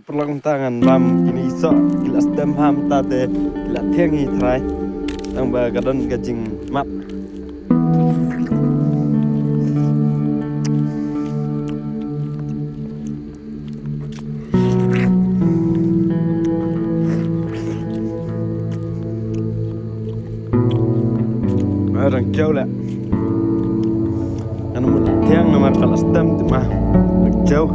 perlang tangan lam kini iso gilas dam ham tate gila thiang hi thrai tang ba gadon gajing map orang jauh lah kan mula thiang nomor kalas dam tu mah jauh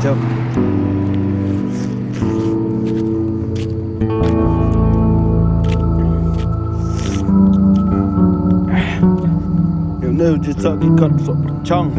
jauh nếu chỉ sợ cái cận rộn trong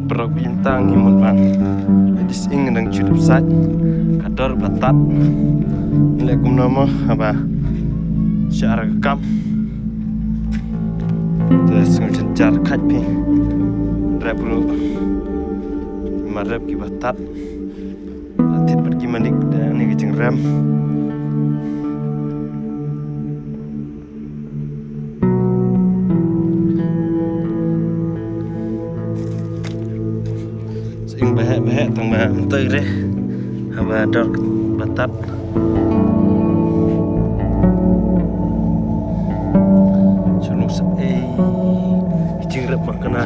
perok bintang himut man hadis ing nang cudup sat kador batat nilai kum nama apa syar kam terus ngejar kat pi repulu marep ki batat atit pergi mandik dan ni kecing rem sing bahek tang bah tơi deh haba dor batat chunu sa kecing rep makna